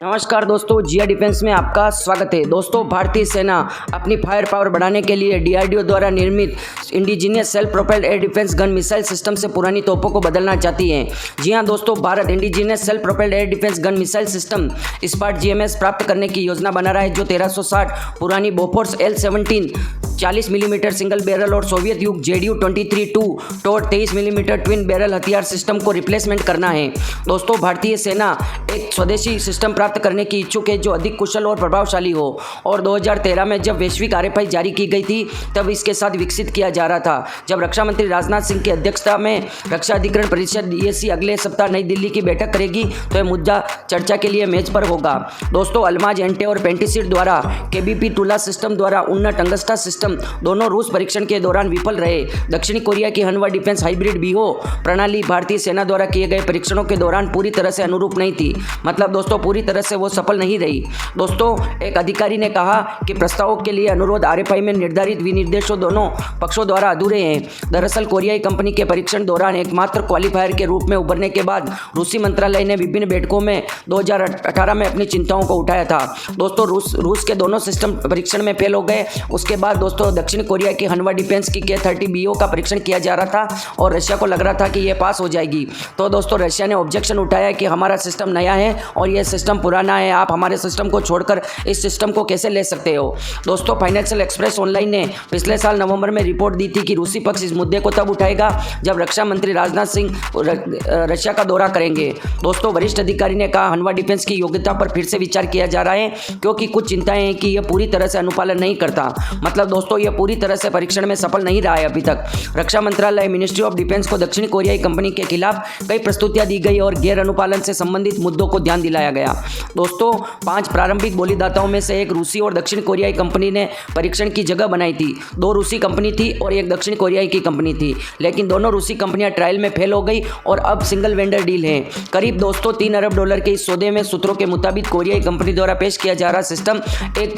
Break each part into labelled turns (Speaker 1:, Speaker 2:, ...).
Speaker 1: नमस्कार दोस्तों, जिया डिफेंस में आपका स्वागत है। दोस्तों, भारतीय सेना अपनी फायर पावर बढ़ाने के लिए डीआरडीओ द्वारा निर्मित indigenous self propelled air defence gun missile system से पुरानी तोपों को बदलना चाहती है। जी हां दोस्तों, Bharat indigenous self propelled air defence gun missile system SPAD GMS प्राप्त करने की योजना बना रहा है, जो 1360 पुरानी Bofors L-17 40 millimetre single barrel और सोवियत युग JDU-23-2 टोर 23 मिलीमीटर ट्विन बैरल हथियार सिस्टम को रिप्लेसमेंट करना है। दोस्तों, भारतीय सेना एक स्वदेशी सिस्टम प्राप्त करने की इच्छुक है जो अधिक कुशल और प्रभावशाली हो, और 2013 में जब वैश्विक RFI जारी की गई थी तब इसके साथ विकसित किया जा रहा था। जब रक्षा मंत्री राजनाथ सिंह की अध्यक्षता में रक्षा अधिग्रहण परिषद DSC अगले सप्ताह नई दिल्ली की बैठक करेगी तो यह मुद्दा चर्चा के लिए मेज पर होगा। दोस्तों, अल्माज एंटे और पेंटिसिड द्वारा KBP टूला सिस्टम द्वारा उन्नत टंगस्टा सिस्टम दोनों रूस परीक्षण के दौरान विफल रहे। दक्षिणी कोरिया की हनवा डिफेंस हाइब्रिड बीओ प्रणाली भारतीय सेना द्वारा किए गए परीक्षणों के दौरान पूरी तरह से अनुरूप नहीं थी। मतलब दोस्तों, पूरी तरह से वो सफल नहीं रही। दोस्तों, एक अधिकारी ने कहा कि प्रस्तावों के लिए अनुरोध RFI में निर्धारित विनिर्देशों दोनों पक्षों द्वारा अधूरे हैं। दरअसल कोरियाई कंपनी के परीक्षण दौरान एकमात्र क्वालिफायर के रूप में उभरने के बाद रूसी मंत्रालय ने विभिन्न बैठकों में 2018 में अपनी चिंताओं को उठाया था। दोस्तों, रूस के दोनों सिस्टम परीक्षण में फेल हो गए। उसके बाद दोस्तों दक्षिण कोरिया की हनवा डिफेंस की K-30 BO का परीक्षण किया जा रहा था और रशिया को लग रहा था कि यह पास हो जाएगी। तो दोस्तों, रशिया ने ऑब्जेक्शन उठाया कि हमारा सिस्टम नया है और यह सिस्टम पुराना है, आप हमारे सिस्टम को छोड़कर इस सिस्टम को कैसे ले सकते हो। दोस्तों, फाइनेंशियल एक्सप्रेस ऑनलाइन ने पिछले साल नवंबर में रिपोर्ट दी थी कि रूसी पक्ष इस मुद्दे को तब उठाएगा जब रक्षा मंत्री राजनाथ सिंह रशिया का दौरा करेंगे। दोस्तों, वरिष्ठ अधिकारी ने कहा हनवा डिफेंस की योग्यता पर फिर से विचार किया जा रहा है क्योंकि कुछ चिंताएं हैं कि यह पूरी तरह से अनुपालन नहीं करता। मतलब दोस्तों, यह पूरी तरह से परीक्षण में सफल नहीं रहा है अभी तक। रक्षा मंत्रालय मिनिस्ट्री ऑफ डिफेंस को दक्षिण कोरियाई कंपनी के खिलाफ कई प्रस्तुतियां दी गई और गैर अनुपालन से संबंधित मुद्दों को ध्यान दिलाया गया। दोस्तों, 5 प्रारंभिक बोलीदाताओं में से एक रूसी और दक्षिण कोरियाई कंपनी ने परीक्षण की जगह बनाई थी। 2 रूसी कंपनी थी और एक दक्षिण कोरियाई की कंपनी थी, लेकिन दोनों रूसी कंपनियां ट्रायल में फेल हो गई और अब सिंगल वेंडर डील है। करीब दोस्तों $3 अरब के इस सौदे में सूत्रों के मुताबिक कोरियाई कंपनी द्वारा पेश किया जा रहा सिस्टम एक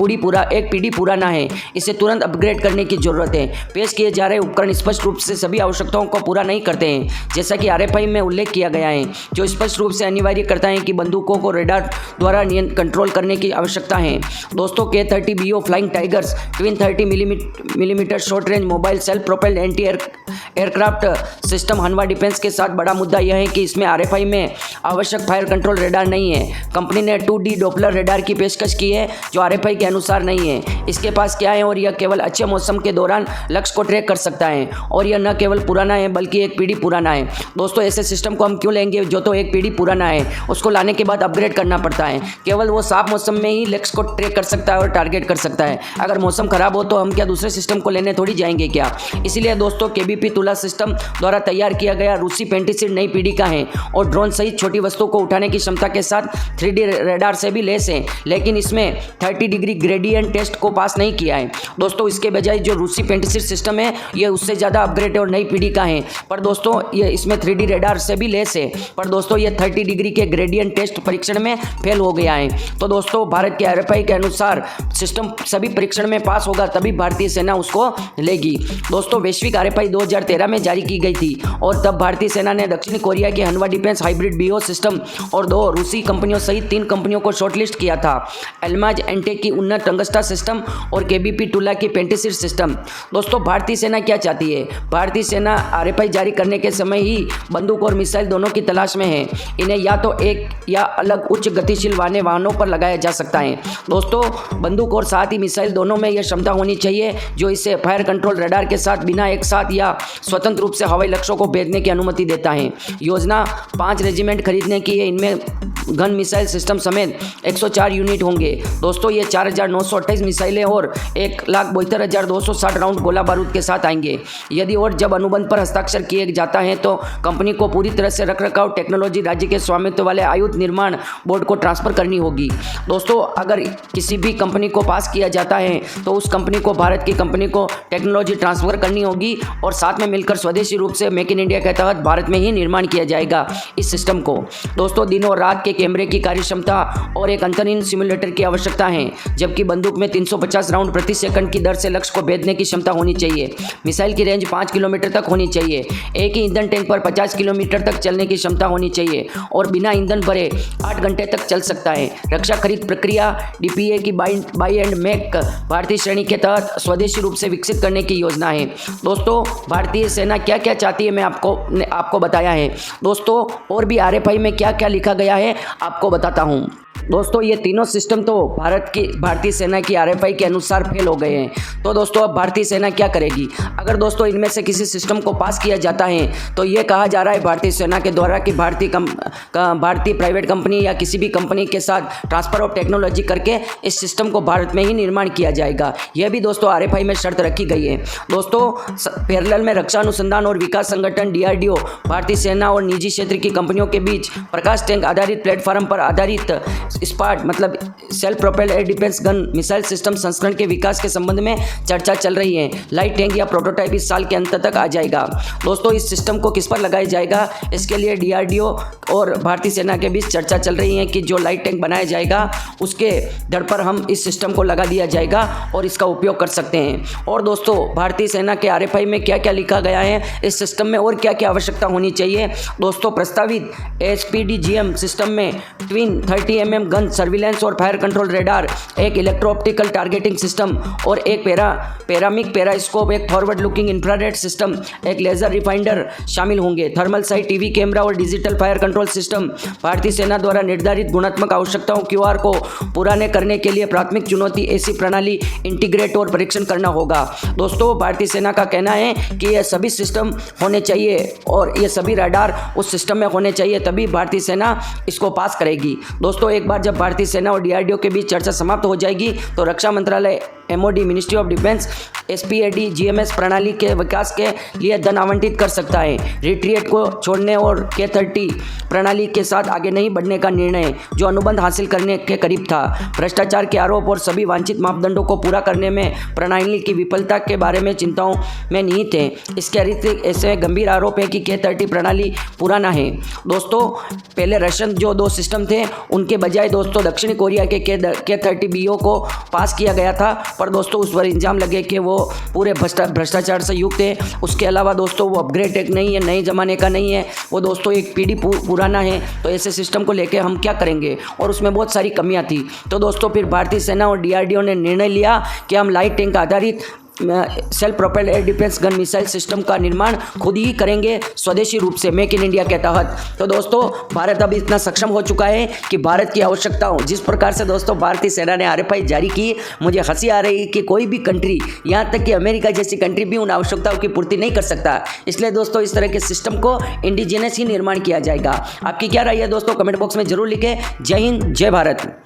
Speaker 1: पीढ़ी पुराना है। इसे तुरंत अपग्रेड करने की जरूरत है। पेश किए जा रहे उपकरण स्पष्ट रूप से सभी आवश्यकताओं को पूरा नहीं करते हैं, जैसा कि RFI में उल्लेख किया गया है, जो स्पष्ट रूप से अनिवार्य करता है कि बंदूकों को रेडार द्वारा कंट्रोल करने की आवश्यकता है। दोस्तों, K-30 BO flying tigers twin 30 millimetre short range mobile self propelled anti aircraft system Hanwha defence के साथ बड़ा मुद्दा यह है कि इसमें RFI में आवश्यक फायर कंट्रोल रेडार नहीं है। कंपनी ने 2D डॉपलर रेडार की पेशकश की है जो RFI के अनुसार नहीं है। इसके पास क्या है और यह केवल अच्छे मौसम के दौरान लक्ष्य को ट्रैक कर सकता है, और यह न केवल पुराना है बल्कि एक पीढ़ी पुराना है। दोस्तों, ऐसे सिस्टम को हम क्यों लेंगे जो तो एक पीढ़ी पुराना है, उसको लाने के बाद अपग्रेड करना पड़ता है। केवल वो साफ मौसम में ही लक्ष्य को ट्रैक कर सकता है और टारगेट कर सकता है। अगर मौसम खराब हो तो हम क्या दूसरे सिस्टम को लेने थोड़ी जाएंगे क्या। इसलिए दोस्तों, KBP टूला सिस्टम द्वारा तैयार किया गया रूसी पेंटिसिड नई पीढ़ी का है और ड्रोन सहित छोटी वस्तुओं को उठाने की क्षमता के साथ 3D रेडार से भी लैस है, लेकिन इसमें 30 डिग्री ग्रेडियंट टेस्ट को पास नहीं किया है। दोस्तों, इसके बजाय जो रूसी पेंटिसिड सिस्टम है यह उससे ज़्यादा अपग्रेड और नई पीढ़ी का है, पर दोस्तों ये इसमें 3D रेडार से भी लैस है, पर दोस्तों ये 30 डिग्री के ग्रेडियंट टेस्ट परीक्षण में फेल हो गया है। तो दोस्तों, भारत के RFI के अनुसार सिस्टम सभी परीक्षण में पास होगा तभी भारतीय सेना उसको लेगी। दोस्तों, वैश्विक RFI 2013 में जारी की गई थी और तब भारतीय सेना ने दक्षिण कोरिया की हनवा डिफेंस हाइब्रिड BO सिस्टम और 2 रूसी कंपनियों सहित 3 कंपनियों को शॉर्टलिस्ट किया था। अल्माज एंटे की उन्नत टंगस्टा सिस्टम और KBP टूला की पेंटिसिड सिस्टम। दोस्तों, भारतीय सेना क्या चाहती है? भारतीय सेना RFI जारी करने के समय ही बंदूक और मिसाइल दोनों की तलाश में है। इन्हें या तो एक या अलग उच्च गतिशील वाहनों पर लगाया जा सकता है। दोस्तों, बंदूक और साथ ही मिसाइल दोनों में यह क्षमता होनी चाहिए जो इसे फायर कंट्रोल रडार के साथ बिना एक साथ या स्वतंत्र रूप से हवाई लक्ष्यों को भेजने की अनुमति देता है। योजना 5 रेजिमेंट खरीदने की है। इनमें गन मिसाइल सिस्टम समेत 104 यूनिट होंगे। दोस्तों, ये 4928 मिसाइलें और 1,72,260 राउंड गोला बारूद के साथ आएंगे। यदि और जब अनुबंध पर हस्ताक्षर किए जाता है तो कंपनी को पूरी तरह से रखरखाव टेक्नोलॉजी राज्य के स्वामित्व वाले आयुध निर्माण बोर्ड को ट्रांसफर करनी होगी। दोस्तों, अगर किसी भी कंपनी को पास किया जाता है तो उस कंपनी को भारत की कंपनी को टेक्नोलॉजी ट्रांसफर करनी होगी और साथ में मिलकर स्वदेशी रूप से मेक इन इंडिया के तहत भारत में ही निर्माण किया जाएगा इस सिस्टम को। दोस्तों, दिनों और रात के कैमरे की कार्यक्षमता और एक अंतहीन सिमुलेटर की आवश्यकता है, जबकि बंदूक में 350 राउंड प्रति सेकंड की दर से लक्ष्य को भेदने की क्षमता होनी चाहिए। मिसाइल की रेंज 5 किलोमीटर तक होनी चाहिए। एक ही ईंधन टैंक पर 50 किलोमीटर तक चलने की क्षमता होनी चाहिए और बिना ईंधन भरे 8 घंटे तक चल सकता है। रक्षा खरीद प्रक्रिया DPA की बाई एंड मेक भारतीय श्रेणी के तहत स्वदेशी रूप से विकसित करने की योजना है। दोस्तों, भारतीय सेना क्या क्या चाहती है मैं आपको बताया है। दोस्तों, और भी RFI में क्या क्या लिखा गया है आपको बताता हूँ। दोस्तों, ये तीनों सिस्टम तो भारतीय सेना की RFI के अनुसार फेल हो गए हैं। तो दोस्तों, अब भारतीय सेना क्या करेगी? अगर दोस्तों इनमें से किसी सिस्टम को पास किया जाता है तो ये कहा जा रहा है भारतीय सेना के द्वारा कि भारतीय प्राइवेट कंपनी या किसी भी कंपनी के साथ ट्रांसफर ऑफ टेक्नोलॉजी करके इस सिस्टम को भारत में ही निर्माण किया जाएगा। यह भी दोस्तों RFI में शर्त रखी गई है। दोस्तों, पैरेलल में रक्षा अनुसंधान और विकास संगठन DRDO भारतीय सेना और निजी क्षेत्र की कंपनियों के बीच प्रकाश टैंक आधारित प्लेटफॉर्म पर आधारित स्पार्ट मतलब self propelled air defence gun missile system संस्करण के विकास के संबंध में चर्चा चल रही है। लाइट टैंक या प्रोटोटाइप इस साल के अंत तक आ जाएगा। दोस्तों, इस सिस्टम को किस पर लगाया जाएगा, इसके लिए DRDO और भारतीय सेना के बीच चर्चा चल रही है कि जो लाइट टैंक बनाया जाएगा उसके दर पर हम इस सिस्टम को लगा दिया जाएगा और इसका उपयोग कर सकते हैं। और दोस्तों, भारतीय सेना के RFI में क्या क्या लिखा गया है, इस सिस्टम में और क्या क्या आवश्यकता होनी चाहिए। दोस्तों, प्रस्तावित ASPDGM सिस्टम में ट्विन 30mm गन सर्विलेंस और फायर कंट्रोल रेडार, एक इलेक्ट्रो ऑप्टिकल टारगेटिंग सिस्टम और एक पैरामिक पेरास्कोप, एक फॉरवर्ड लुकिंग इंफ्रारेड सिस्टम, एक लेजर रिफाइंडर शामिल होंगे। थर्मल साइट TV कैमरा और डिजिटल फायर कंट्रोल सिस्टम। भारतीय सेना द्वारा निर्धारित गुणात्मक आवश्यकताओं QR को पूरा करने के लिए प्राथमिक चुनौती ऐसी प्रणाली इंटीग्रेट और परीक्षण करना होगा। दोस्तों, भारतीय सेना का कहना है कि ये सभी सिस्टम होने चाहिए और ये सभी रडार उस सिस्टम में होने चाहिए, तभी भारतीय सेना इसको पास करेगी। दोस्तों, एक बार जब भारतीय सेना और DRDO के बीच चर्चा समाप्त हो जाएगी तो रक्षा मंत्रालय MOD ministry of defence SPAD-GMS प्रणाली के विकास के लिए धन आवंटित कर सकता है। रिट्रीट को छोड़ने और K-30 प्रणाली के साथ आगे नहीं बढ़ने का निर्णय जो अनुबंध हासिल करने के करीब था। भ्रष्टाचार के आरोप और सभी वांछित मापदंडों को पूरा करने में प्रणाली की विफलता के बारे में चिंताओं में निहित है। इसके अतिरिक्त ऐसे गंभीर आरोप है कि K-30 प्रणाली पुराना है। दोस्तों, पहले रशियन जो 2 सिस्टम थे उनके बजाय दोस्तों दक्षिण कोरिया के K-30BO को पास किया गया था, पर दोस्तों उस पर इल्जाम लगे कि वो पूरे भ्रष्टाचार से युक्त है। उसके अलावा दोस्तों वो अपग्रेड नहीं है, नए ज़माने का नहीं है, वो दोस्तों एक पीढ़ी पुराना है। तो ऐसे सिस्टम को लेके हम क्या करेंगे, और उसमें बहुत सारी कमियां थी। तो दोस्तों, फिर भारतीय सेना और DRDO ने निर्णय लिया कि हम लाइट टैंक आधारित self propelled air defence gun missile system का निर्माण खुद ही करेंगे स्वदेशी रूप से, मेक इन इंडिया के तहत। तो दोस्तों, भारत अब इतना सक्षम हो चुका है कि भारत की आवश्यकताओं जिस प्रकार से दोस्तों भारतीय सेना ने RFI जारी की, मुझे हंसी आ रही कि कोई भी कंट्री, यहाँ तक कि अमेरिका जैसी कंट्री भी उन आवश्यकताओं की पूर्ति नहीं कर सकता। इसलिए दोस्तों इस तरह के सिस्टम को इंडिजिनस ही निर्माण किया जाएगा। आपकी क्या राय है दोस्तों, कमेंट बॉक्स में जरूर लिखें। जय हिंद, जय भारत।